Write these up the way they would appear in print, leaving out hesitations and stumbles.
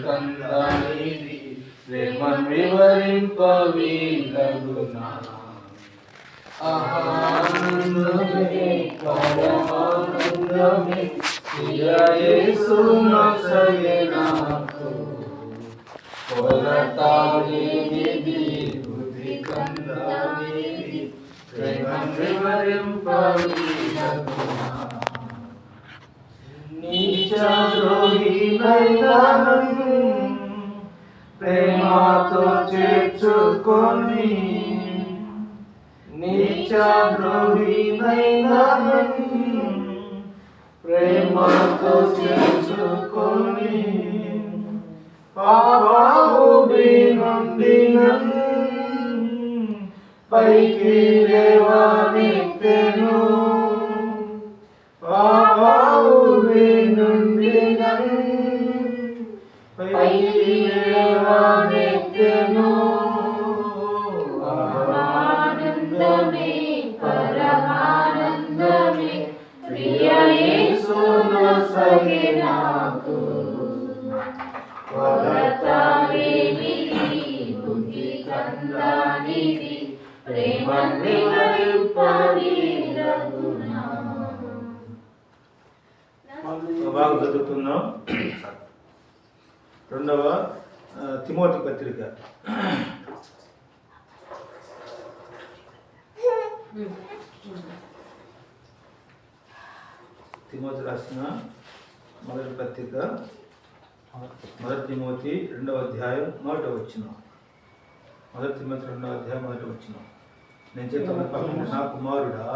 కందానిది ప్రేమను వివరింపవీలగునా ఆనందమే పరమానందమే ప్రియా యేసు నొసగే నాకు కొలతానిది బుద్ధి కందానిది ప్రేమను వివరింపవీలగునా నీచద్రోహినైనాను ప్రేమతో చేర్చుకొని నీచద్రోహినైనాను ప్రేమతో చేర్చుకొని పాపముడి నుండి నన్ను పైకి లేవనెత్తెను పాపముడి నుండి నన్ను పైకి లేవనెత్తెను ఆనందమే పరమానందమే ప్రియా యేసు నొసగే నాకు కొలతలేనిది బుద్ధి కందానిది ప్రేమను వివరింపవీలగునా బాగా చదువుతున్నాం. రెండవ తిమోతి పత్రిక తిమోతి రాసిన మొదటి పత్రిక మొదటి తిమోతి 2వ అధ్యాయం 1వ వచనం. మొదటి తిమోతి 2వ అధ్యాయం 1వ వచనం. నేను చెప్తాను పలకండి, నా కుమారుడా.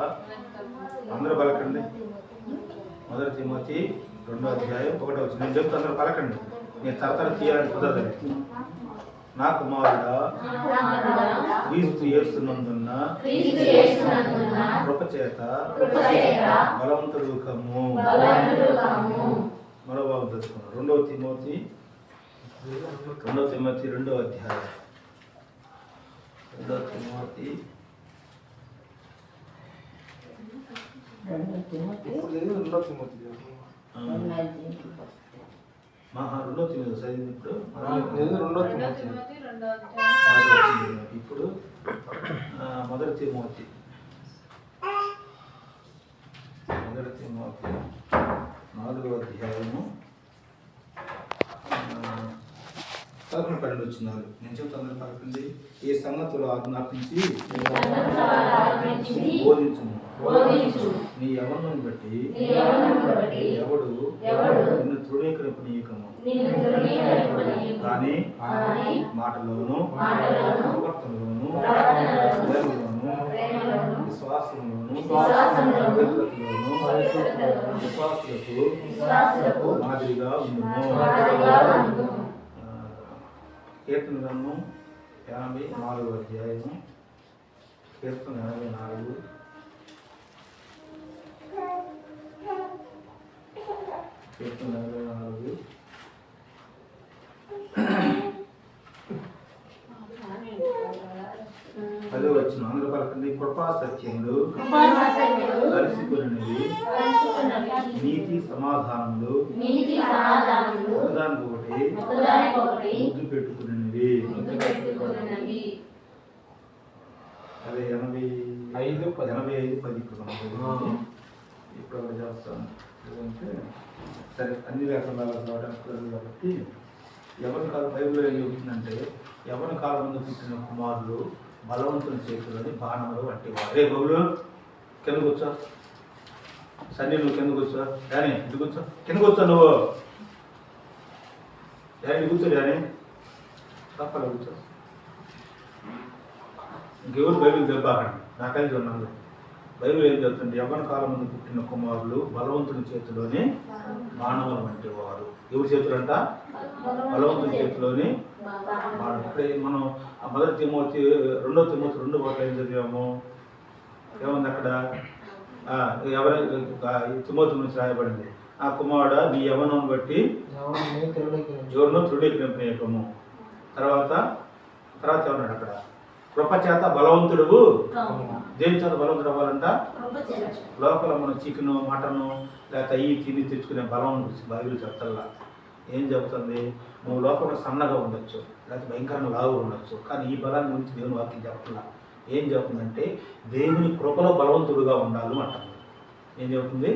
అందరూ పలకండి. మొదటి తిమోతి 2వ అధ్యాయం 1వ వచనం. నేను చెప్తాను, అందరూ పలకండి. నేను తరతర తీయాలని కుదరదు. నా కుమారుడా క్రీస్తు యేసునందున్న కృపచేత బలవంతుడు కమ్ము. మరో భాగం తెలుసుకున్నాం. 2వ తిమోతి 2వ అధ్యాయం 2వ తిమోతి రెండో తిమోతి చదివింది ఇప్పుడు మొదటి తిమోతి 4వ అధ్యాయము 11-12 వచ్చినారు. నేను చెప్తాను పలకండి. ఈ సంగతులు ఆజ్ఞాపించి బోధించుము. నీ యవ్వనమును బట్టి ఎవడు నిన్ను తృణీకరింపనీయకము, కానీ మాటలోను ప్రవర్తనలోను ప్రేమలోను విశ్వాసంలోను విశ్వాసులకు మాదిరిగా ఉండును. కీర్తన గ్రంథం 84వ అధ్యాయము కీర్తన 84 కీర్తన 84 10వ వచనం. అందరూ పలకండి. కృపా సత్యములు కలిసికొనినవి నీతి సమాధానములు ఒకదానికొకటి ముద్దు పెట్టుకునినవి. అదే 85-10 ఇప్పుడు అక్కడ చేస్తాను. ఎందుకంటే సరే అన్ని లేఖనాలు రావడానికి కాబట్టి ఎవరి కాలం బైబిల్లో ఏం చెబుతుందంటే ఎవరి కాలం ముందు పుట్టిన కుమారులు బలవంతుని చేతులని బాణములు వంటివారు. రే బౌలు కింద కూర్చో. సన్నీ నువ్వు కింద కూర్చో. డానీ ఇటు కూర్చో. కింద కూర్చో నువ్వు. డానీ కూర్చో. డానీ తప్పల కూర్చో. ఇంకెవరు బైబిల్ దెబ్బాకండి. నాకైతే ఉన్నాను. బైబిల్ ఏం చెప్తుంది? యవ్వన కాలం ముందు పుట్టిన కుమారులు బలవంతుని చేతిలోని మానవులు వంటి వారు. ఎవరి చేతులు అంట? బలవంతుని చేతిలోని. ఇప్పుడే మనం మొదటి తిమోతి 2వ తిమోతి 2 ఏం చదివాము? ఏముంది అక్కడ? ఎవరి తిమోతి నుంచి రాయబడింది, ఆ కుమారుడు నీ యవ్వనం బట్టి ఎవరినో తృణీకరింపనీయకము. తర్వాత ఏమన్నాడు అక్కడ? కృపచేత బలవంతుడు. దేని చేత బలవంతుడు అవ్వాలంట? లోపల మనం చికెను మటను లేకపోతే అయ్యి తిని తెచ్చుకునే బలం బైబిల్ చెప్తల్లా. ఏం చెప్తుంది? నువ్వు లోపల సన్నగా ఉండొచ్చు, లేకపోతే భయంకరంగా లావు ఉండొచ్చు, కానీ ఈ బలాన్ని గురించి దేవుని వాక్యం చెప్తున్నా. ఏం చెప్తుందంటే దేవుని కృపలో బలవంతుడుగా ఉండాలి అంటారు. ఏం చెప్తుంది?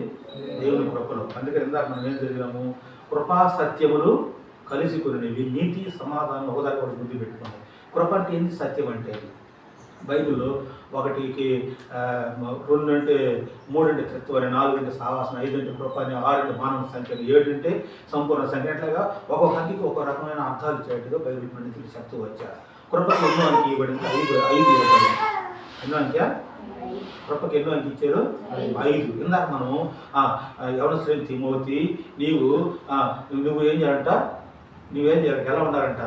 దేవుని కృపలో. అందుకని ఇందాక మనం ఏం చదివాము? కృపా సత్యములు కలిసి కొనివి, నీతి సమాధానం ఒకదాని ఒకటి బుద్ధి పెట్టుకున్నాం. కృప అంటే ఏంటి? సత్యం అంటే బైబిల్లో 1కి 2 అంటే 3 అంటే తత్వం అని, 4 అంటే సావాసం, 5 అంటే కృప అని, 6 అంటే మానవ సంఖ్య, 7 అంటే సంపూర్ణ సంఖ్య. అట్లాగా ఒక్కొక్క అంకికి ఒక రకమైన అర్థాలు ఇచ్చేట్టుగా బైబిల్ పండితులు చెప్తూ వచ్చారు. కృపకి ఎన్నో అంకి ఇవ్వబడింది? 5 ఇవ్వబడింది. ఎన్నో అంకె? కృపకి ఎన్నో అంకి ఇచ్చారు? 5. ఇందాక మనము యవనస్తులైన తిమోతి నువ్వు ఏం చేయాలంట? నువ్వేం చేయాలి? ఎలా ఉండాలంట?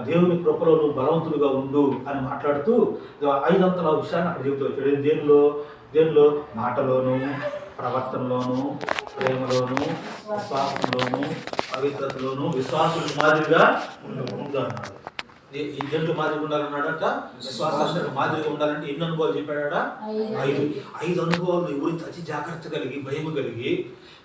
దేవుని కృపలో నువ్వు బలవంతులుగా ఉండు అని మాట్లాడుతూ 5 అంతల విషయాన్ని అక్కడ చెబుతూ వచ్చాడు. దేనిలో? మాటలోను, ప్రవర్తనలోను, ప్రేమలోను, విశ్వాసంలోను, పవిత్రతలోను విశ్వాసుల మాదిరిగా ఉండు అన్నాడు. ఈ దేంట్లో మాదిరిగా ఉండాలన్నాడట? విశ్వాసానికి మాదిరిగా ఉండాలంటే ఎన్ని అనుభవాలు చెప్పాడా? 5 అనుభవాలు నీ గురించి అతి జాగ్రత్త కలిగి, భయం కలిగి,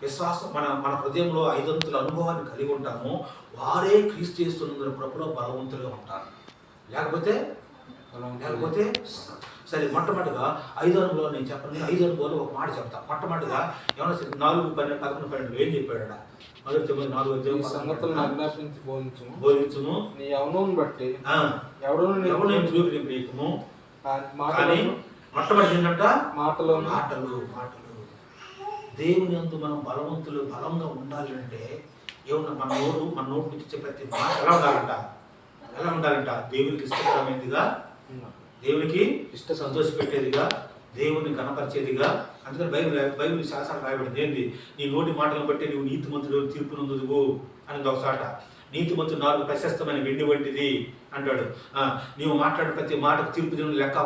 విశ్వాసం మన హృదయంలో 5 అంతుల అనుభవాన్ని కలిగి ఉంటాము. వారే క్రీస్తు చేస్తున్న కృపలో బలవంతులుగా ఉంటారు. లేకపోతే సరే, మొట్టమొదటిగా 5 అనుభవాలు నేను చెప్పండి. 5 అనుభవాలు ఒక మాట చెప్తా. మొట్టమొదటిగా ఏమన్నా 4:11 ఏం చెప్పాడా? మొదటి 4 సంగతులను ఆజ్ఞాపించి బోధించుము, నీ యవ్వనం బట్టి ఎవడను చూపించము. కానీ మొట్టమొదటి ఏంటంట? మాటలు. దేవుని యందు మనం బలంగా ఉండాలి అంటే ఏమన్నా మన నోటి నుంచి చెప్పే ప్రతి మాట ఎలా ఉండాలంట? దేవునికి ఇష్టకరమైనదిగా, దేవునికి సంతోషపెట్టేదిగా, దేవుని కనపరిచేదిగా. అందుకని బైబిల్ శాసనం రాయబడింది ఏంది? నీ నోటి మాటలను బట్టి నువ్వు నీతిమంతుడు తీర్పునందువు అని ఒకసాట. నీతిమంతుడు 4 ప్రశస్తమైన వెండి వంటిది అంటాడు. నీవు మాట్లాడే ప్రతి మాటకు తీర్పు లెక్క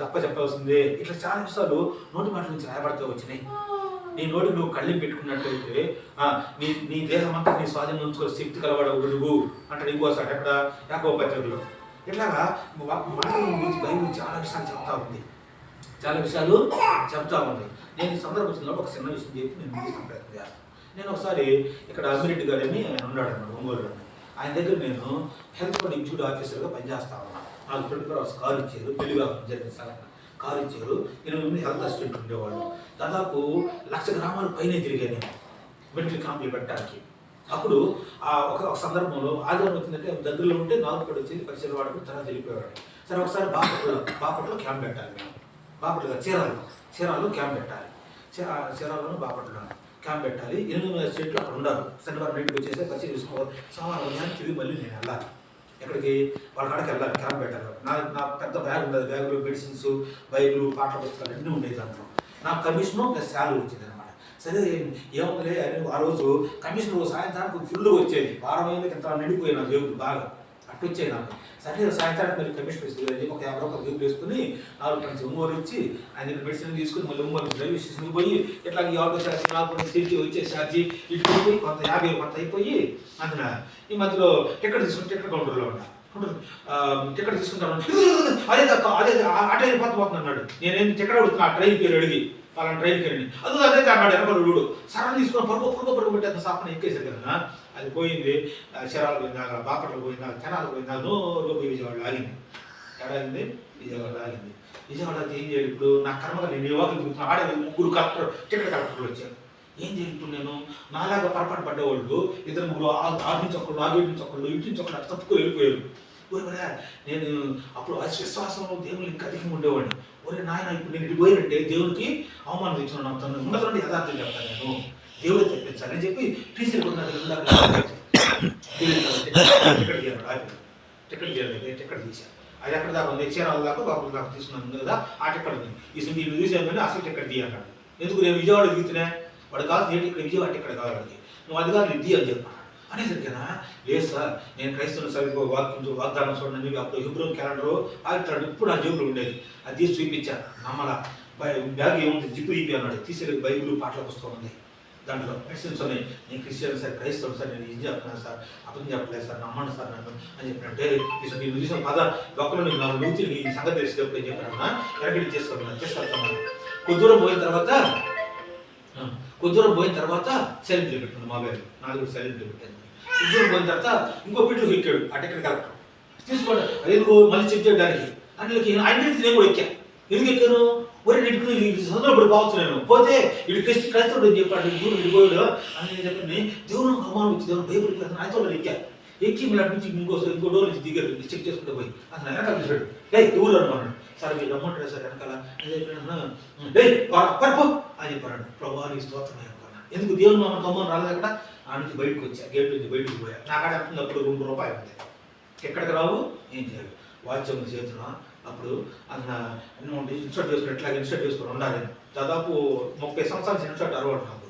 అప్పచెప్పాల్సిందే. ఇట్లా చాలా విషయాలు నోటి మాటల నుంచి రాయబడుతూ వచ్చినాయి. నీ నోటి నువ్వు కళ్ళని పెట్టుకున్నట్లయితే నీ దేహం అంతా నీ స్వాధీనం ఉంచుకో శక్తి కలవాడవు అంటాడు. ఇంకోసారి ఎక్కడ? యాకోబు పత్రికలో. ఇట్లాగా మాటల గురించి బైబిల్ చాలా విషయాలు చెప్తా ఉంది. నేను ఈ సందర్భంలో ఒక చిన్న విషయం చెప్పి నేను ముగిస్తాను ప్రయత్నం చేస్తాను. నేను ఒకసారి ఇక్కడ అమ్మిరెడ్డి గారు అని ఉన్నాడు అన్నాడు, ఒంగోలులో. ఆయన దగ్గర నేను హెల్త్ ఫండ్ ఎగ్జిక్యూటివ్ ఆఫీసర్గా పనిచేస్తా ఉన్నాను. నాకు 24 hours కారు ఇచ్చారు, పెళ్లిగా జరిగిన సార్ కారు ఇచ్చారు. 8 హెల్త్ అసిస్టెంట్ ఉండేవాళ్ళు. దాదాపు 1,00,000 గ్రామాల పైనే తిరిగా నేను మెడికల్ క్యాంపులు పెట్టడానికి. అప్పుడు ఒక సందర్భంలో ఆదివారం వచ్చిందంటే దగ్గరలో ఉంటే నాలుగు వచ్చేది పరిచయం వాడుకుని తర్వాత వెళ్ళిపోయేవాడు. సరే ఒకసారి బాపట్లో క్యాంప్ పెట్టాలి. మేము బాపట్లో చీరాల్లో క్యాంప్ పెట్టాలి. చీరాలను బాపట్లో క్యాంప్ పెట్టాలి. 8 స్టేట్లు అక్కడ ఉండాలి. శనివారం నైట్కి వచ్చేసి పరిచయం చేసుకోవాలి. సోమవారం ఉదయాన్ని తిరిగి మళ్ళీ నేను వెళ్ళాలి. ఎక్కడికి? వాళ్ళ కాడికి వెళ్ళాలి, క్యాంప్ పెట్టాలి. నా పెద్ద బ్యాగ్ ఉండదు. బ్యాగులు మెడిసిన్స్, బైబులు, పాటల పుస్తకాలు అన్నీ ఉండేది దాంట్లో. నాకు కమిషను ప్లస్ శాలరీ వచ్చింది అనమాట. సరే ఏముందిలే అని ఆ రోజు కమిషన్ సాయంత్రానికి ఫుల్ వచ్చేది. వారం అయింది ఇంత నిండిపోయి నా జేబులు బాగా అట్టు వచ్చాయి నాకు. సరే సాయంత్రానికి మళ్ళీ కమిషన్ వేసుకుని ఒక 50 రూపాయలు జేబులు వేసుకుని 4 నుంచి ఒంగోలు ఇచ్చి ఆయన మెడిసిన్ తీసుకుని మళ్ళీ ఒంగోలు రైల్వే స్టేషన్కి పోయి ఇట్లా ఈ ఆటో ఛార్జీ 4 సీట్లు వచ్చే ఛార్జీ ఇటు పోయి కొంత 50 కొంత అయిపోయి అందున ఈ మధ్యలో టికెట్ తీసుకుని టికెట్ కౌంటర్లో ఉన్నా. టికెట్ తీసుకుంటాను. అదే ఆటో వెళ్ళిపోతుంది అన్నాడు. నేనేం టికెట్ అడుగుతున్నా ఆ ట్రైన్ పేరు అడిగి వాళ్ళని ట్రైన్ పేరుని అదే అన్నాడు. ఎనకడు సరళ తీసుకుని పరుగు పెట్టేంత సాపన ఎక్కేసారు కదా. అది పోయింది. చీరాలు పోయిందాక, బాపట్ల పోయిందాక, తెనాలు పోయిందాక, నోరులో పోయి విజయవాడ ఆగింది. ఏడాగింది విజయవాడ ఆగింది. విజయవాడ ఏం చేయాలి ఇప్పుడు? నా కర్మగా నేను యువకులు తిరుగుతున్నా. ఆడే 3 టికెట్ కలెక్టర్లు వచ్చారు. ఏం చేయాలి నేను? నాలాగా పొరపాటు పడ్డవాళ్ళు 2-3 ఆగించొక్కళ్ళు, ఆగించొక్కళ్ళు, ఇంటించొక్కళ్ళు అట్లా తప్పుకు వెళ్ళిపోయారు. నేను అప్పుడు విశ్వాసంలో దేవుళ్ళు ఇంకా అధికంగా ఉండేవాడిని. ఒరే నాయన, ఇప్పుడు నేను ఇటు పోయినంటే దేవునికి అవమానం తెచ్చిన అవుతాను. ఉన్నదంటే యథార్థం చెప్తాను. నేను దేవుడు తెప్పించాలి అని చెప్పి టీసీ టికెట్ తీశాను. అది ఎక్కడ దాకా ఉంది? చీరాల దాకా బాబు దాకా తీసుకున్నాను కదా. ఆ టికెట్ ఉంది. ఈ చూసాను కానీ అసలు టికెట్ తీయన్నాడు. ఎందుకు? నేను విజయవాడ దిగుతున్నా. వాడు కాదు ఏంటి ఇక్కడ విజయవాడ టికెట్ కావాలి, నువ్వు అది కాదు ఇది అని చెప్పాను. అనేసరికేనా? లేదు సార్, నేను క్రైస్తవుని సరిగ్గా వాగ్దానం చూడండి. అప్పుడు హెబ్రోన్ క్యాలెండరు ఆగుతాడు. ఇప్పుడు ఆ జేబులో ఉండేది. అది తీసి చూపించాను. నమ్మల బ్యాగ్ ఏముంది? జిప్పు ఇప్పి అన్నాడు. తీసేది బైబిల్, పాటల పుస్తకం ఉంది. దాంట్లో మెడిసిన్స్ ఉన్నాయి. నేను క్రిస్టియన్ సార్, క్రైస్తవుడు సార్, నేను ఇది చెప్తున్నాను సార్, అర్థం చెప్పలేదు సార్, నమ్మండి సార్ నన్ను అని చెప్పినట్టే. నేను చూసిన పద ఒక్కరు నీకు 4 నూతి నీ సంగతి తెలిసేటప్పుడు ఏం చెప్పానన్నా, ఎరగడి తీసుకెళ్తామని. కొద్ది దూరం పోయిన తర్వాత సైలెంట్లో పెట్టాను. మొబైల్ 4 సైలెంట్లో పెట్టాను. ఉద్యోగం పోయిన తర్వాత ఇంకో పిట్లు ఎక్కాడు ఆ టికెట్ కలెక్టర్ తీసుకోండి ఎందుకు మళ్ళీ చెక్ చేయడానికి అందులోకి ఆయన నేను కూడా ఎక్కా ఎందుకు ఎక్కాను ఒరే నీకు సందర్భపడి పోవచ్చు నేను పోతే ఇటు క్రైస్తవుడు అని చెప్పాడు గురువు ఇటు పోయాడు అని చెప్పి దేవుడు అవమానం వచ్చి దేవుడు భయపడిపోయాను ఆయనతో ఎక్కా ఎక్కి మళ్ళీ అటు నుంచి ఇంకో డోర్ నుంచి దిగారు చెక్ చేసుకుంటూ పోయి అతను వెనకాల చూసాడు ఎవరు అన్నాడు సార్ మీరు రమ్మంటాడు సార్ వెనకాల పరపో అని చెప్పాడు ప్రభావానికి స్తోత్రం అనుకున్నాను ఎందుకు దేవుడు మమ్మల్ని కమ్మని రాలేదు అక్కడ ఆ నుంచి బయటకు వచ్చా గేట్ నుంచి బయటకు పోయా నాకాడ అంటుంది అప్పుడు ₹2 ఉంది ఎక్కడికి రావు ఏం చేయాలి వాచ్యం చేతున్నా అప్పుడు అన్న ఇన్స్టార్ట్ చేసుకుని ఎట్లాగే ఇన్స్టార్ట్ చేసుకుని ఉండాలి దాదాపు 30 సంవత్సరాల ఇన్స్టార్ట్ అలవాటు నాకు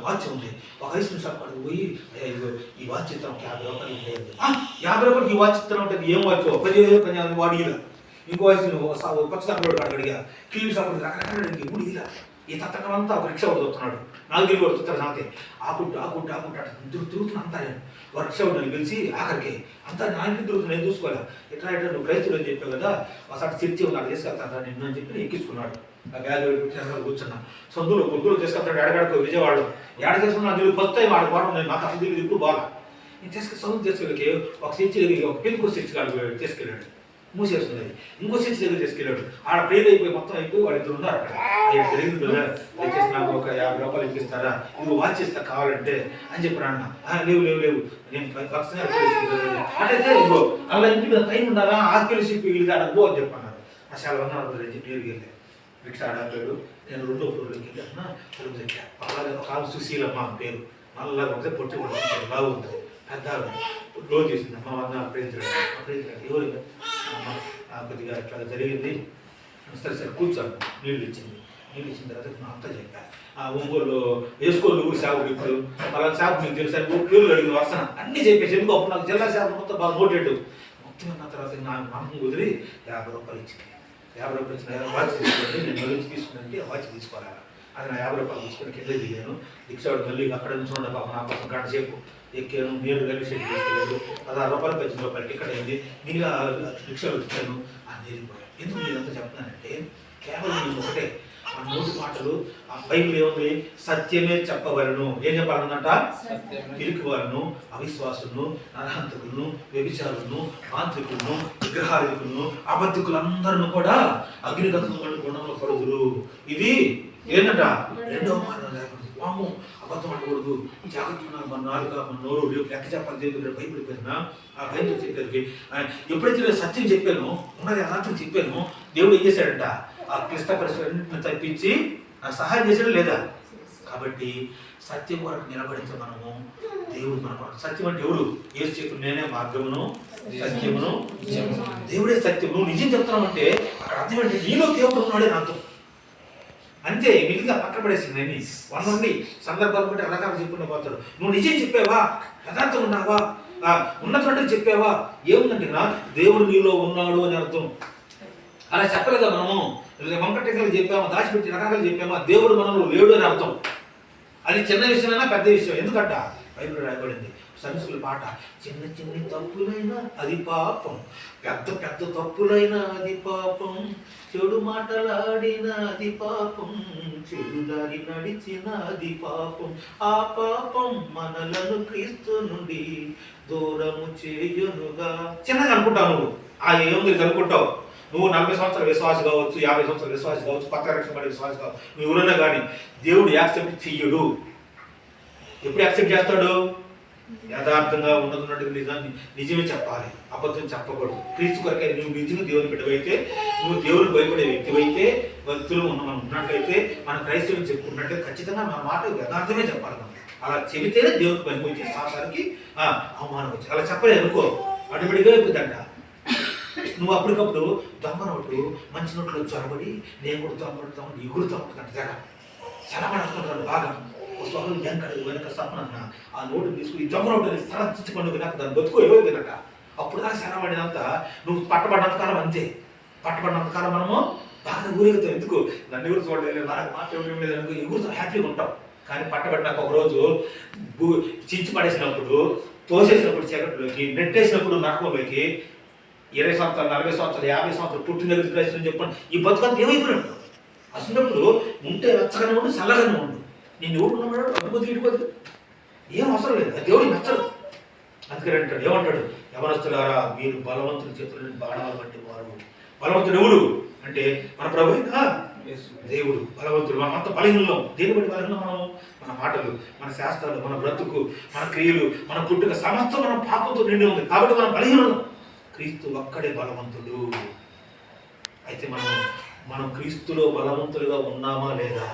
వాచ్ ఉంది ఒక 5 నిమిషాలు పడుకు పోయి ఈ వాచ్ చిత్రం ₹50 ఈ వాచ్ చిత్రం ఉంటుంది ఏం వాచ్ 10,000 వాడు ఇలా ఇంకో వయసు పచ్చదాడు అడిగా కిల్లి షాప్ రకరకాల ఇప్పుడు ఇలా ఈ తత్తకం అంతా ఒక రిక్షా ఒకటి వస్తున్నాడు నాకు తిరిగి వస్తున్నారు సంగతి ఆకుంటా తిరుగుతున్నా అంతా నేను ఒక రిక్షా ఒకటి పిలిచి ఆఖరికి అంతా నాయనకి తిరుగుతున్నా నేను చూసుకోవాలి ఎట్లా నువ్వు క్రైస్తులు అని చెప్పావు కదా ఒకసారి చర్చి ఉన్నాడు తీసుకెళ్తాను నిన్ను అని చెప్పి ఎక్కించుకున్నాడు ఆ బ్యాగ్ కూర్చున్నా గుడ్డులో తీసుకెళ్తాడు ఎడగడకు విజయవాడలో ఏడ చేసుకున్నా నేను ఫస్ట్ టైం ఆడుకోవడం నేను నాకు అసలు తెలియదు ఇప్పుడు బాగా నేను తీసుకెళ్ళి ఒక చర్చి ఒక పెళ్ళికో చర్చి కాదు తీసుకెళ్ళాడు మూసేస్తుంది ఇంకో చర్చి దగ్గర తీసుకెళ్ళాడు ఆడ ప్రేర్ అయిపోయి మొత్తం అయిపోయి వాళ్ళు ఇద్దరు ఉన్నారు అక్కడ తెలియదు దయచేసి నాకు ఒక ₹50 ఇప్పిస్తారా నువ్వు వాచ్ చేస్తా కావాలంటే అని చెప్పారు అన్న లేవు నేను పక్షంగా అంటే ఇగో అలా ఇంటి మీద టైం ఉండాలా ఆర్కెలిసి వీళ్ళకి ఆడ పో అని చెప్పన్నారు చాలా ఉన్నారు అని చెప్పి వెళ్ళి రిక్షా ఆడాడు నేను 2వ ఫ్లోర్లోకి వెళ్ళాను తలుపు దగ్గర అలాగే ఒక ఆమె సుశీలమ్మ పేరు నల్లగా ఉంటే పొట్టి బాగా ఉంటుంది పెద్ద రోజు చేసింది అమ్మ వల్ల ప్రేరించాడు ఎవరు కొద్దిగా ఇట్లా జరిగింది సరే కూర్చోను నీళ్ళు ఇచ్చిన తర్వాత మా అంతా చెప్పా ఆ ఒంగోలు వేసుకోళ్ళు ఊరు సేవకుడు ఇప్పుడు అలా సేవకు మీకు తెలుసా పేర్లు అడిగిన వస్తాను అన్నీ చెప్పేసి ఎందుకు అప్పుడు నాకు జిల్లా సేవ మొత్తం బాగా మోటెడ్ మొత్తం అన్న తర్వాత నాకు నమ్మకం కుదిరి ₹50 ఇచ్చింది ₹50 ఇచ్చిన వాచ్ తీసుకోండి నేను మళ్ళీ తీసుకున్నానంటే వాచ్ తీసుకోవాలి అది నా ₹50 తీసుకొని కింద దిగాను దిక్షాడు మళ్ళీ అక్కడ నుంచి ఉండే పాప నా కోసం గంట సేపు ఎక్కాను నేను రైల్వే స్టేషన్ తీసుకెళ్ళాను ₹16 ₹15 టికెట్ అయింది మిగిలిన రిక్షాలు ఇచ్చాను అని వెళ్ళిపోయాను ఎందుకు నేనంతా చెప్తున్నానంటే కేవలం నేను ఒకటే ఆ నోటి మాటలు ఆ బైబిల్ ఏముంది సత్యమే చెప్పవలను ఏం చెప్పాలన్నట పిరికివారును అవిశ్వాసులను నరహంతకులను వ్యభిచారులను మాంత్రికులను విగ్రహాధికులను అబద్ధికులందరూ కూడా అగ్నిగతంలో గుణంలో పడుదురు ఇది ఏంటంట 2వ మరణం లేకుండా వాము అబద్ధం అనకూడదు జాగ్రత్త మన నాలుక మన నోరు రేపు లెక్క చెప్పాలి దేవుడు భయపడిపోయినా ఆ భయం చెప్పేది ఎప్పుడైతే నేను సత్యం చెప్పాను ఉన్నది అర్థం చెప్పాను దేవుడు ఏం చేశాడంట ఆ క్లిష్ట పరిస్థితులన్నింటిని తప్పించి నాకు సహాయం చేసాడు లేదా కాబట్టి సత్యం కొరకు నిలబడితే మనము దేవుడు మన కొరకు సత్యం అంటే ఎవరు యేసు చెప్పు నేనే మార్గమును సత్యమును దేవుడే సత్యం నువ్వు నిజం చెప్తున్నావు అంటే అక్కడ అర్థం ఏంటంటే నీలో దేవుడు ఉన్నాడే నాతో అంతే మిగిలిగా పక్కన పడేసింది అన్ని నుండి సందర్భాలు బట్టి రకరకాలు చెప్పుకుంటూ పోతాడు నువ్వు నిజం చెప్పావా యథార్థం ఉన్నావా ఉన్నటువంటి చెప్పావా ఏముందంటే నా దేవుడు నీలో ఉన్నాడు అని అర్థం అలా చెప్పలేదా మనము వంకటెక్కలు చెప్పామా దాచిపెట్టి రకరకాలు చెప్పామా దేవుడు మనలో లేడు అని అర్థం అది చిన్న విషయమైనా పెద్ద విషయం ఎందుకంట బైబిల్ రాయబడింది సంస్కృతి పాట చిన్న తప్పులైనా అది పాపం పెద్ద తప్పులైనా అది పాపం చెడు మాటలాడిన అది పాపం చెడు దారి నడిచిన అది పాపం ఆ పాపం మనలను క్రీస్తు నుండి దూరము చేయునుగా చిన్నగా అనుకుంటావు నువ్వు ఆ ఏముంది అనుకుంటావు నువ్వు 40 సంవత్సరాల విశ్వాసం కావచ్చు 50 సంవత్సరాల విశ్వాసం కావచ్చు పక్క రక్షణ పడే విశ్వాసం కావచ్చు నువ్వు ఎవరైనా కానీ దేవుడు యాక్సెప్ట్ చెయ్యడు ఎప్పుడు యాక్సెప్ట్ చేస్తాడు యథార్థంగా ఉన్నటువంటి నిజాన్ని నిజమే చెప్పాలి అబద్ధం చెప్పకూడదు క్రీస్తు కొరకే నువ్వు నిజంగా దేవుని బిడ్డవైతే నువ్వు దేవుడికి భయపడే వ్యక్తివైతే భక్తులు మనం ఉన్నట్లయితే మన క్రైస్తవులు చెప్పుకున్నట్లయితే ఖచ్చితంగా మన మాట యథార్థమే చెప్పాలి మనం అలా చెబితేనే దేవుడికి భయం వచ్చి సాసానికి అవమానం వచ్చి అలా చెప్పలేదు అనుకో అటుబడిగా అయిపోతుందంట నువ్వు అప్పటికప్పుడు దొంగనోట్లు మంచి నోట్లు చొరబడి నేను కూడా దొంగ ఎగురుతూ ఉంటుంది తెగ చలమడుతుంటారు బాగా స్వరం వెనక సపన ఆ నోటు తీసుకుని దొంగ నోటు స్థలం చిచ్చుకొని నాకు దాన్ని బతుకు ఏమైపోయిందట అప్పుడు దాకా శనబడినంత నువ్వు పట్టబడినంతకాలం అంతే పట్టబడినంతకాలం మనము బాగా ఊరేగుతాం ఎందుకు నన్ను ఎవరు చూడలేదు నాకు మాట ఇవ్వడం లేదు అనుకో ఎగురుతో హ్యాపీగా ఉంటాం కానీ పట్టబడినాక ఒకరోజు చించి పడేసినప్పుడు తోసేసినప్పుడు చీకట్లోకి నెట్టేసినప్పుడు నరకంలోకి 20 సంవత్సరాలు 40 సంవత్సరాలు 50 సంవత్సరాలు పుట్టిన దగ్గర ప్రశ్న చెప్పండి ఈ బతుకంతా ఏమైపోయినట్టు అసలు ఉంటే రచ్చగానే ఉండు చల్లగానే ఉండు నేను ఎవరు ఉన్నాడు అడ్డుపోతే ఇటుపోతుంది ఏం అవసరం లేదు, అది దేవుడికి నచ్చదు. అందుకని అంటాడు, ఏమంటాడు, యవనస్తులారా మీరు బలవంతుల చేతుల నుండి బాణాలు వంటి వారు. బలవంతుడు ఎవడు అంటే మన ప్రభు అయినా దేవుడు బలవంతుడు. మనం అంత బలహీనం. దేని బట్టి బలహీనం? మనం మన మాటలు, మన శాస్త్రాలు, మన బ్రతుకు, మన క్రియలు, మన పుట్టుక సమస్తం మనం పాపంతో నిండి ఉంది. కాబట్టి మనం బలహీనం. క్రీస్తు ఒక్కడే బలవంతుడు. అయితే మనం క్రీస్తులో బలవంతులుగా ఉన్నామా లేదా?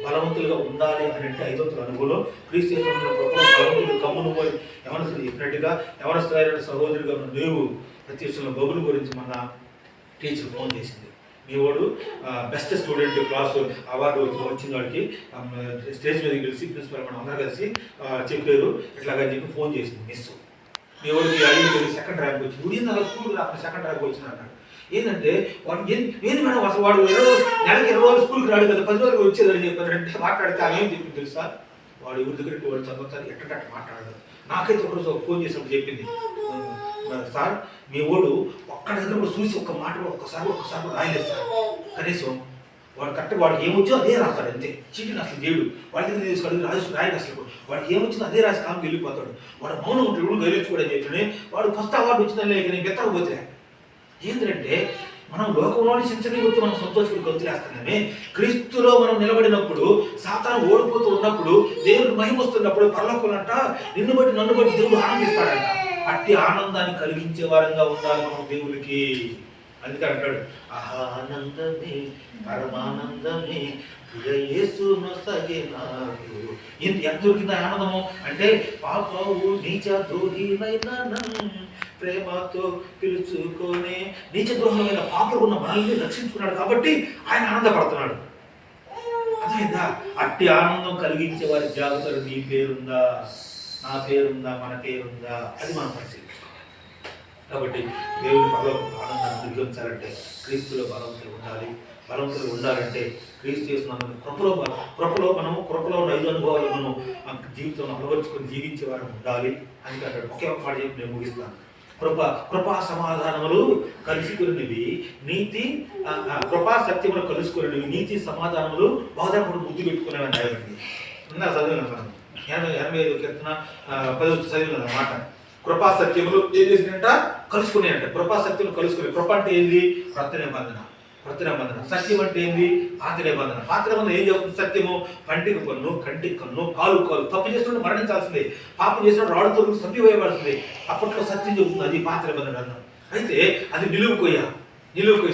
బలవంతులుగా ఉండాలి అని అంటే 5వ అనుభవం క్రీస్తు బలవంతుడు కమ్మును పోయి యవనస్తులు చెప్పినట్టుగా యవనస్తులైన సహోదరుగా లేవు. ప్రతి విషయంలో బబుల్ గురించి మన టీచర్ ఫోన్ చేసింది. మీ వాడు బెస్ట్ స్టూడెంట్ క్లాస్ అవార్డు వచ్చిన వాడికి స్టేజ్ మీద కలిసి ప్రిన్సిపల్ మనం అందరూ కలిసి చెప్పారు ఇట్లాగని చెప్పి ఫోన్ చేసింది మిస్. మీ వాడికి 5 సెకండ్ ర్యాంక్ వచ్చింది. ఉడిన స్కూల్ అక్కడ సెకండ్ ర్యాంక్ వచ్చింది అన్నాడు. ఏంటంటే వాడు ఏంది మేడం అసలు వాడు నెలకి 20 రోజులు స్కూల్కి రాడు కదా, 10 రోజులు వచ్చేదని చెప్పారంటే మాట్లాడితే ఆమె ఏం చెప్పింది తెలుసా? వాడు ఎవరి దగ్గరికి వాడు చదువుతారు ఎట్టగట్ట మాట్లాడదు. నాకైతే ఒకరోజు ఫోన్ చేసినప్పుడు చెప్పింది, సార్ మీ వాడు ఒక్కడ దగ్గర కూడా చూసి ఒక్క మాట ఒక్కసారి రాయలేదు సార్. కనీసం వాడు కరెక్ట్ వాడికి ఏమొచ్చో అదే రాస్తాడు అంతే. చీటిని అసలు చేయడు. వాడి దగ్గర తీసుకొని రాయడు అసలు. వాడికి ఏమొచ్చిందో అదే రాసి కాలం వెళ్ళిపోతాడు. వాడు మౌనం ఉంటాడు, ఎవరు గెలుచుకోవడం చెప్పి వాడు ఫస్ట్ అవార్డు వచ్చిందని లేక నేను బెత్తకపోతే ఏంటంటే మనం లోకంలోని చింతని గురించి మనం సంతోషపడి గొంతులేస్తున్నామే. క్రీస్తులో మనం నిలబడినప్పుడు, సాతాను ఓడిపోతూ ఉన్నప్పుడు, దేవుడు మహిమ వస్తున్నప్పుడు పరలోకంట నిన్ను బట్టి నన్ను బట్టి దేవుడు ఆనందిస్తాడంట. అట్టి ఆనందాన్ని కలిగించే వారంగా ఉండాలి మనం దేవుడికి. అందుకే అంటాడు, ఆనందమే పరమానందమే యేసును సగే నాకు. ఎంత దొరికింది ఆనందము అంటే పాపవు నీచ ద్రోహినైనా ప్రేమతో పిలుచుకొని నీచ ద్రోహమైన పాపలు ఉన్న మనల్ని రక్షించుకున్నాడు కాబట్టి ఆయన ఆనందపడుతున్నాడు. అదేందా? అట్టి ఆనందం కలిగించే వారి జాగ్రత్తలు నీ పేరుందా, నా పేరుందా, మన పేరుందా, అది మనం పరిశీలించుకోవాలి. కాబట్టి దేవుని ఆనందాన్ని నిర్గమించాలంటే క్రీస్తులో బలవంతులు ఉండాలి. బలవంతులు ఉండాలంటే క్రీస్తు చేస్తున్న కృపలో ఉన్న 5 అనుభవాలు మనం జీవితంలో అలవర్చుకొని జీవించే వారు ఉండాలి అని అంటాడు. ఒకే ఒక మాట చెప్పి నేను ముగిస్తాను. కృపా సమాధానములు కలుసుకున్నవి నీతి, కృపా సత్యములు కలుసుకున్నవి నీతి సమాధానములు బాధపడు ముద్దు పెట్టుకునేవని రాయబడింది. ఇందా చదివిన మనం 85 కీర్తన 10 చదివిన అన్నమాట. కృపా సత్యములు ఏం చేసినట్ట కలుసుకున్నాయంట. కృపా సత్యములు కలుసుకునే. కృప అంటే ఏంది? కొత్త నిబంధన. సత్యం అంటే ఏంది? పాత నిబంధన ఏం చెబుతుంది? సత్యము కంటికి పన్ను, కంటికి కన్ను, కాలు తప్పు చేస్తుంటే మరణించాల్సిందే, పాపం చేసినప్పుడు రాడుతో చంపివేయవలసిందే. అప్పట్లో సత్యం చెబుతుంది, అది పాత నిబంధన గ్రంథం. అయితే అది నిలువుకొయ్య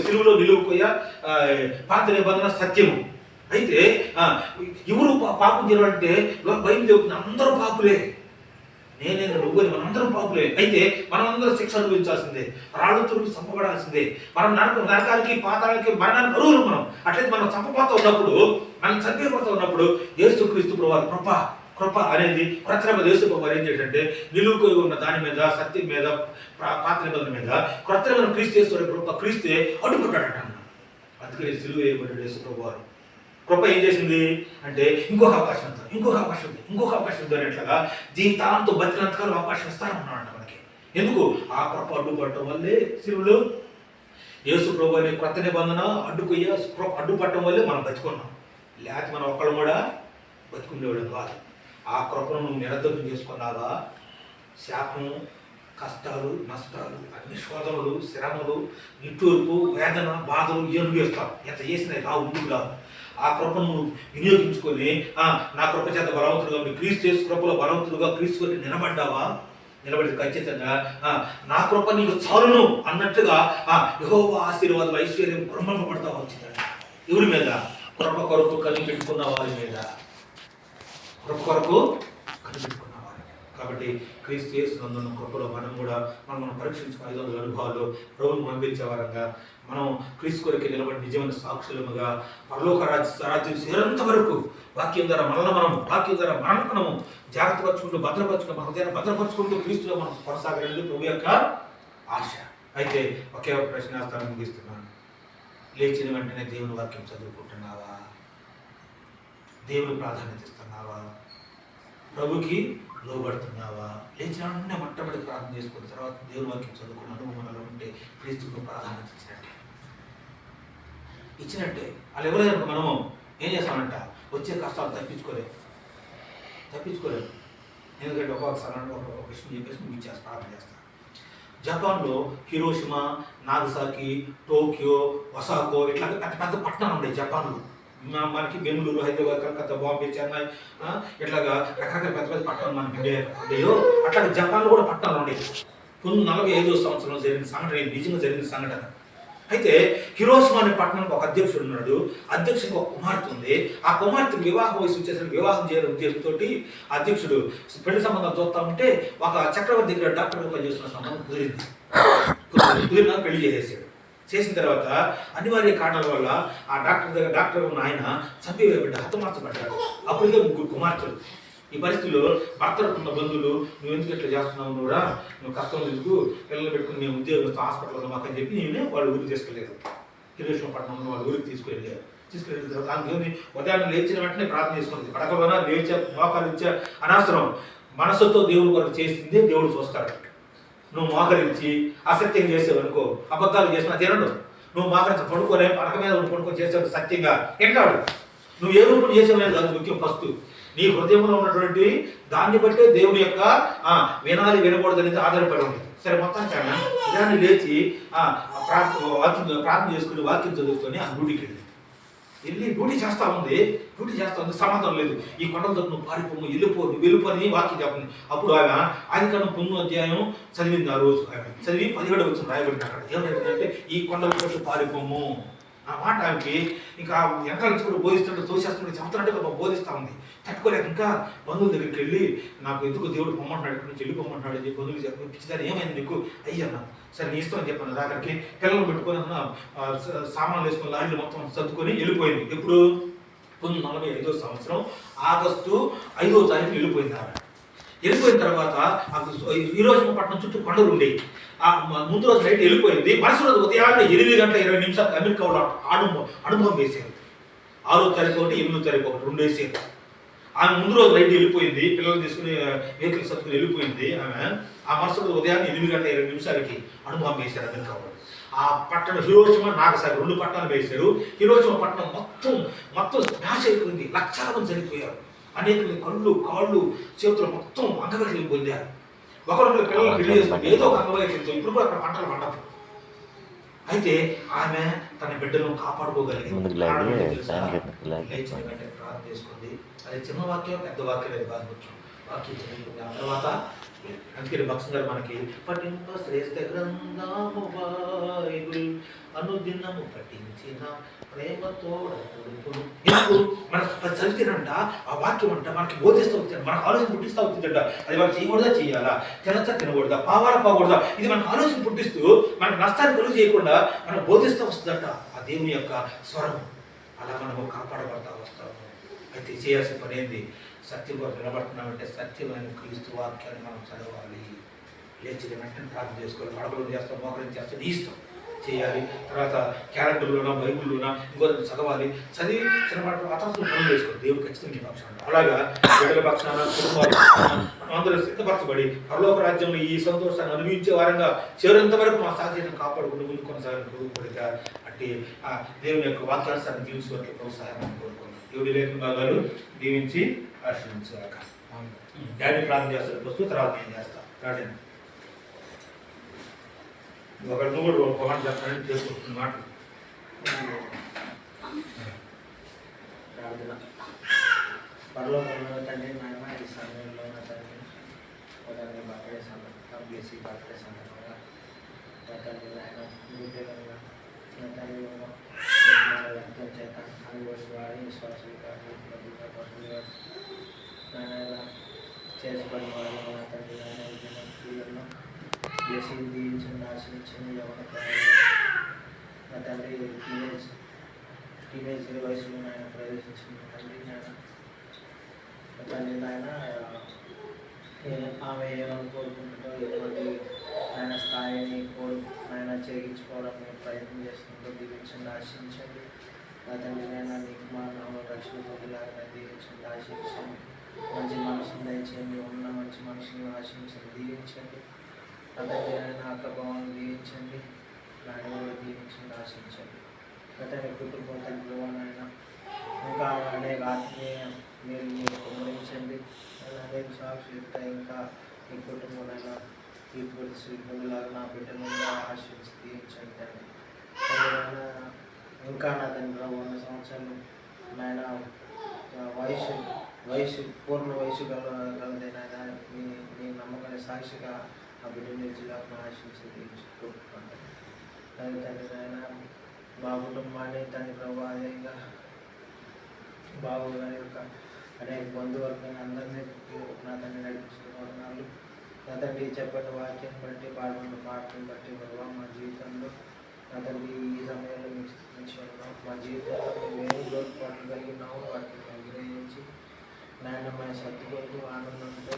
సిలువలో నిలువుకొయ్య పాత నిబంధన సత్యము. అయితే ఎవరు పాపం చేయాలంటే బైబిల్ చెబుతుంది అందరూ పాపులే, నేనే నువ్వు మనందరం పాపులే. అయితే మనమందరం శిక్ష అనుభవించాల్సిందే, రాళ్ళతో చంపబడాల్సిందే. మనం నరకానికి పాతాళానికి మరణానికి అరువులు మనం. అట్లయితే మనం చంపబోతూ ఉన్నప్పుడు, మనం చంపిపోతూ ఉన్నప్పుడు యేసుక్రీస్తు ప్రభువు కృప అనేది కృత్రిమ యేసు ప్రభువు ఏం చేయాలంటే నిలువుకొని ఉన్న దాని మీద, సత్యం మీద, పాత నిబంధన మీద కృత్రిమ క్రీస్తే అడ్డుపడ్డాడట. అందుకని సిలువ వేయబడ్డాడు యేసు ప్రభువు. కృప ఏం చేసింది అంటే ఇంకొక అవకాశం ఉంది అనేట్లుగా జీవితాంతో బతికినంతకాలం అవకాశం ఇస్తానన్నాడు మనకి. ఎందుకు? ఆ కృప అడ్డుపడటం వల్లే సిలువలో యేసు ప్రభు అనే కొత్త నిబంధన అడ్డుపడటం వల్లే మనం బతుకున్నాం. లేకపోతే మనం ఒక్కళ్ళు కూడా బతుకునేవాడు కాదు. ఆ కృపను నువ్వు నిరర్ధకం చేసుకున్నావా? శాపము, కష్టాలు, నష్టాలు, అన్ని శోధనలు, శ్రమలు, నిట్టూర్పు, వేదన, బాధలు అనుభవిస్తావు. ఎంత చేసినా రావు, ముందుకు రావు. ఆ కృపను నువ్వు వినియోగించుకొని నా కృప చేత బలవంతుడుగా క్రీస్తు కృపలో బలవంతుడుగా క్రీస్తు నిలబడ్డావా? నిలబడి ఖచ్చితంగా నా కృప నీకు చాలును అన్నట్టుగా యెహోవా ఆశీర్వాదం, ఐశ్వర్యం కృపపడతావా వచ్చిందంట. ఎవరి మీద? కృప కొరకు కనిపెట్టుకున్న వారి మీద. కృప కొరకు కనిపెట్టుకున్న వారు. కాబట్టి క్రీస్తు యేసునందున్న కృపలో మనం పరీక్షించుకున్న 500 అనుభవాలు ప్రభువును పంపించే వారంగా మనం క్రీస్తు కొరకు నిలబడి నిజమైన సాక్షులముగా పరలోక రాజ్యం చేరేంత వరకు వాక్యం ద్వారా మనము జాగ్రత్త భద్రపరచుకుంటూ మన హృదయాన్ని భద్రపరచుకుంటూ క్రీస్తులో మనం కొనసాగలేదు ప్రభు యొక్క ఆశ. అయితే ఒకే ఒక ప్రశ్న వేస్తాను, ముగిస్తున్నాను. లేచిన వెంటనే దేవుని వాక్యం చదువుకుంటున్నావా? దేవుని ప్రాధాన్యత ఇస్తున్నావా? ప్రభుకి లోబడుతున్నావా? లేచిన వెంటనే మొట్టమొదటి ప్రార్థన చేసుకున్న తర్వాత దేవుని వాక్యం చదువుకున్న అనుభవంలో ఉంటే క్రీస్తుకు ప్రాధాన్యత ఇచ్చినట్టే. వాళ్ళు ఎవరైనా మనము ఏం చేస్తామంట? వచ్చే కష్టాలు తప్పించుకోలేము. ఎందుకంటే ఒక్కొక్కసారి ఒక విషయం చెప్పేసి ముగించేస్తా ప్రార్థన చేస్తాను. జపాన్లో హిరోషిమా, నాగసాకి, టోక్యో, ఒసాకో ఇట్లా పెద్ద పెద్ద పట్టణాలు ఉన్నాయి జపాన్లో. మనకి బెంగళూరు, హైదరాబాద్, కలకత్తా, బాంబే, చెన్నై ఇట్లాగా రకరకాల పెద్ద పెద్ద పట్టణాలు మనకి ఇండియాలో. అట్లాగే జపాన్లో కూడా పట్టణాలు ఉన్నాయి. 1945 సంవత్సరంలో జరిగిన సంఘటన, నిజంగా జరిగిన సంఘటన. అయితే హిరోషిమా అనే పట్టణానికి ఒక అధ్యక్షుడు ఉన్నాడు. అధ్యక్షుడికి ఒక కుమార్తె ఉంది. ఆ కుమార్తెకి వివాహ వయసు వచ్చేసరికి వివాహం చేయాలని ఉద్దేశంతో అధ్యక్షుడు పెళ్లి సంబంధాలు చూస్తా ఉంటే ఒక చక్రవర్తి దగ్గర డాక్టర్గా పనిచేస్తున్న సంబంధం కుదిరినా పెళ్లి చేసేసాడు. చేసిన తర్వాత అనివార్య కారణాల వల్ల ఆ డాక్టర్ ఉన్న ఆయన చంపివేయబడ్డ, హతమార్చబడ్డాడు. అప్పటికే 3 కుమార్తెలు. ఈ పరిస్థితుల్లో భర్తలకు ఉన్న బంధువులు, నువ్వు ఎందుకు ఇట్లా చేస్తున్నావు, నువ్వు కష్టం ఎందుకు, పిల్లలు పెట్టుకుని మేము ఉద్యోగం హాస్పిటల్లో మాకని చెప్పి నేను వాళ్ళ ఊరికి తీసుకెళ్ళారు. హిరోషిమా పట్టణంలో వాళ్ళ ఊరికి తీసుకెళ్ళిన తర్వాత అందుకని ఉదయాన్నే లేచిన వెంటనే ప్రార్థన చేసుకుంది. పడకలోనా లేచా, మోకాలు ఇచ్చా అనవసరం. మనసుతో దేవుడు కొరకు చేసింది దేవుడు చూస్తాడు. నువ్వు మోకరించి అసత్యం చేసావు అనుకో, అబద్ధాలు చేసినా తినడు. నువ్వు మోకరించి పడుకోలే, పడక మీద పడుకొని చేసావు సత్యంగా తింటాడు. నువ్వు ఏ రూపం చేసావు అనేది అది ముఖ్యం. ఫస్ట్ నీ హృదయంలో ఉన్నటువంటి దాన్ని బట్టే దేవుని యొక్క వినాలి వినకూడదు అనేది ఆధారపడి ఉంది. సరే, మొత్తం చాలా ఉదయాన్నే లేచి ప్రార్థన చేసుకుని వాక్యం చదువుకొని ఆ డ్యూటీకి వెళ్ళి డ్యూటీ చేస్తూ ఉంది. సమాధానం లేదు. ఈ కొండలతో నువ్వు పారిపోము, వెళ్ళిపో అని వాక్యం చెప్పండి. అప్పుడు ఆమె ఆదికాండం 9వ అధ్యాయం చదివింది. ఆ రోజు ఆమె చదివి 17వ వచనం రాయబడింది. అక్కడ ఏమంటే ఈ కొండల చుట్టూ పారిపోము ఆ మాట ఆమెకి ఇంకా వెనకాల నుంచి కూడా బోధిస్తుంటే తోసేస్తుంటే చెప్తున్నట్టుగా బోధిస్తూ ఉంది. తట్టుకోలేక ఇంకా బంధువుల దగ్గరికి వెళ్ళి నాకు ఎందుకు దేవుడు పొమ్మంటున్నాడు, ఇక్కడ నుంచి వెళ్ళిపోమ్మంటున్నాడు అని చెప్పి బంధువులు చెప్పి పిచ్చిదాన్ని ఏమైంది నీకు అయ్యన్నా, సరే నీ ఇష్టం అని చెప్పాను. అక్కడికి పిల్లలు పెట్టుకొని సామాన్లు వేసుకొని లారీలు మొత్తం సర్దుకొని వెళ్ళిపోయింది. ఎప్పుడు 1945 సంవత్సరం ఆగస్టు 5వ తారీఖు వెళ్ళిపోయింది. ఆమె వెళ్ళిపోయిన తర్వాత హిరోషిమా పట్టణం చుట్టూ కొండలు ఉండేవి. ముందు రోజు నైట్ వెళ్ళిపోయింది. మరుసటి రోజు ఉదయాన్నే 8:20 అమెరికా వాళ్ళు అనుభవం వేసారు. 6వ తారీఖు ఒకటి, 8వ తారీఖు ఒకటి, 2 వేసారు. ఆమె ముందు రోజు నైట్ వెళ్ళిపోయింది. పిల్లలు తీసుకుని వెహికల్ సర్దుకుని వెళ్ళిపోయింది. ఆమె ఆ మరుసటి ఉదయాన్నే 8:20 అనుభవం వేశారు అమెరికా వాళ్ళు. ఆ పట్టణం హిరోషిమా, నాగసాకి 2 పట్టణాలు వేశారు. హిరోషిమా పట్టణం మొత్తం స్మాష్ అయిపోయింది. లక్షల మంది చనిపోయారు. అనేక కళ్ళు, కాళ్ళు, చేతులు మొత్తం అంగవైకల్యం పొందారు. ఒకరికి పిల్లలు పెళ్లి చేసుకుంటే ఏదో ఒక అంగవైకల్యంతో ఇప్పుడు కూడా అక్కడ పంటలు పండవు. అయితే ఆమె తన బిడ్డలను కాపాడుకోగలిగింది. ప్రార్థన చేసుకుంది. అది చిన్న వాక్యం, పెద్ద వాక్యం లేదు, బాగా ముఖ్యం. వాక్యం చదువుకుంది. ఆ తర్వాత అందుకని భక్తం గారు మనకి పఠింప శ్రేష్ఠ గ్రంథము బైబిల్ అనుదినము పఠించిన ప్రేమతో మన చదివితేనంట ఆ వాక్యం అంట మనకి బోధిస్తూ వచ్చింది, మనకు ఆలోచన పుట్టిస్తూ వచ్చిందంట. అది మనం చేయకూడదా, చేయాలా, తినకూడదా, పోకూడదా, ఇది మనకు ఆలోచన పుట్టిస్తూ మనకు నష్టాన్ని కలుగు చేయకుండా మనకు బోధిస్తూ వస్తుందంట ఆ దేవుని యొక్క స్వరం. అలా మనము కాపాడబడతా వస్తాము. అయితే చేయాల్సిన పని ఏంది? సత్యం కొరకు నిలబడుతున్నామంటే సత్యమైన క్రీస్తు వాక్యాన్ని మనం చదవాలి. లేచి వెంటనే ప్రార్థన చేసుకోవాలి. పడకలు చేస్తాం, మోకరం చేస్తాం, నీ ఇష్టం చేయాలి. తర్వాత క్యాలెండర్లోనా, బైబుల్లోనా ఇంకో చదవాలి. చదివి చిన్నపాటు అతను పనులు వేసుకోవాలి. దేవుడు ఖచ్చితంగా పక్షాన అలాగా బిడ్డల పక్షాన, కుటుంబాలు అందరూ సిద్ధపరచబడి పరలోక రాజ్యంలో ఈ సంతోషాన్ని అనుభవించే వారంగా చివరంత వరకు మా సాధ్యతను కాపాడుకుని ముందు కొనసాగాలని కోరుకోలేక అంటే ఆ దేవుని యొక్క వాక్యాన్ని దీవించుకోవడానికి ప్రోత్సాహాన్ని కోరుకున్నాం. దేవుడి లేఖన భాగాలు దీవించి ఆశ్రయించాక డాడీ ప్రార్థన చేస్తారు. వస్తూ తర్వాత నేను చేస్తాను. ప్రార్థన ఒకరు నువ్వు కూడా ఒక మాట చెప్తానని చేసుకుంటున్న మాట ప్రార్థన. పరలోకంలో తండ్రి, నాయన ఈ సమయంలో నా తండ్రి ఉదయాన్నే బర్త్డే సందర్భంగా నా తండ్రి నాయన విధంగా నా తండ్రి రక్తం చేత అనుభవం వాడి విశ్వాసం కానీ పశువులు నాయన చేసుకుని వాడు నా తండ్రి నాయన క్రియలను చేసి దీవించండి, ఆశ్రయించండి. ఎవరి నా తండ్రి టీనేజ్ వయసులో నాయన ప్రవేశించింది తండ్రి నాయన. తండ్రి నాయన ఆమె ఏమని కోరుకుంటుందో, ఎటువంటి ఆయన స్థాయిని ఆయన చేయించుకోవడానికి ప్రయత్నం చేస్తుందో దీవించండి, ఆశించండి. నా తండ్రి నాయన నీకు మా నామ రక్షణ పొందేలాగా దీవించండి, ఆశించండి. మంచి మనసును దయచేయండి, ఉన్న మంచి మనసును ఆశించండి, దీవించండి. నా తండ్రి నాయన అక్కభావాన్ని దీవించండి, నాయన దీవించండి, ఆశించండి. నా తండ్రి కుటుంబం తండ్రి నాయన ఇంకా అనేక ఆత్మీయ మీరు మీరు గమనించండి. అనేక సాక్షులతో ఇంకా ఈ కుటుంబంలో ఈ శ్రీపులాగా నా బిడ్డను ఆశీర్వదించి దీవించండి తండ్రి. ఇంకా నా తండ్రి 100 సంవత్సరాలు నాయన వయసు పూర్ణ వయసు గలదైనా నీ నమ్మకాన్ని సాక్షిగా ఆ బిడ్డ నిలిచిలాగా ఆశించి దీవించుకుంటున్నాను తండ్రి. నాయన మా కుటుంబాన్ని తండ్రి ప్రభు అదేగా బాబు గారి యొక్క అనేక బంధువర్గాన్ని అందరినీ నా తండ్రి నడిపిస్తున్నారు. నా తండ్రి చెప్పిన వాక్యం బట్టి పాల్గొన్న పాటను బట్టి ప్రభావ మా జీవితంలో నా తండ్రి ఈ సమయంలో మీకు స్థితించి ఉన్నాం. మా జీవితంలో మేము లోటుపాట్లు కలిగినాము వాటిని గ్రహించి నాయనమైన సత్తుకొరకు ఆనందంతో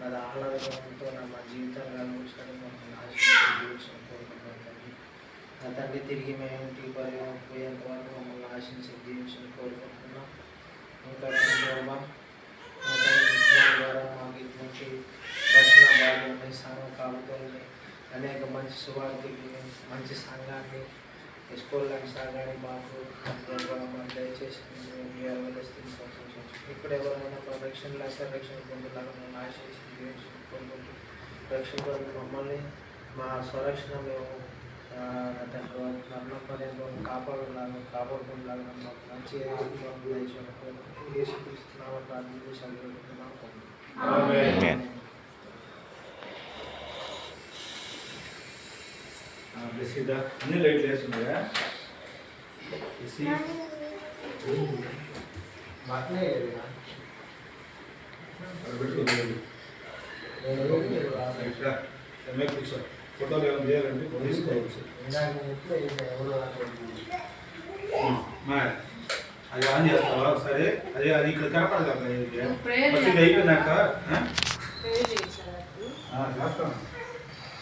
నాది ఆహ్లాదంతో మా జీవితాన్ని కలుగుతాడు మమ్మల్ని ఆశించి కోరుకుంటున్నాం తండ్రి. నా తండ్రి తిరిగి మేము ఇంటికి పోయేంత వరకు మమ్మల్ని ఆశించి దీవించని కోరుకుంటున్నాం. ఇంకా ప్రభావ నా తండ్రి ద్వారా మాకు ఇటువంటి రక్షణ భాగ్యాన్ని సంఘం కాపుతోని అనేక మంచి సువార్తకి మంచి సంఘాన్ని స్కూల్ లాంటి సంఘాన్ని మాకు దయచేసి ఇప్పుడు ఎవరైనా రక్షణ లేక రక్షణ పొందేలాగా మేము ఆశించి కోరుకుంటూ రక్షణ పొంది మమ్మల్ని మా స్వరక్షణ మేము మరణపర్యంలో కాపాడుకునేలాగా మాకు మంచి యేసుక్రీస్తున్నాము ప్రార్థన చదువుకుంటున్నాము. అన్ని లైట్లు వేస్తున్నాయా? ఫోటోలు ఏమైనా చేయాలంటే తీసుకోవచ్చు. అది ఆన్ చేస్తావా? సరే, అది ఇక్కడ కనపడదు కదా. అయిపోయినాక చేస్తాను.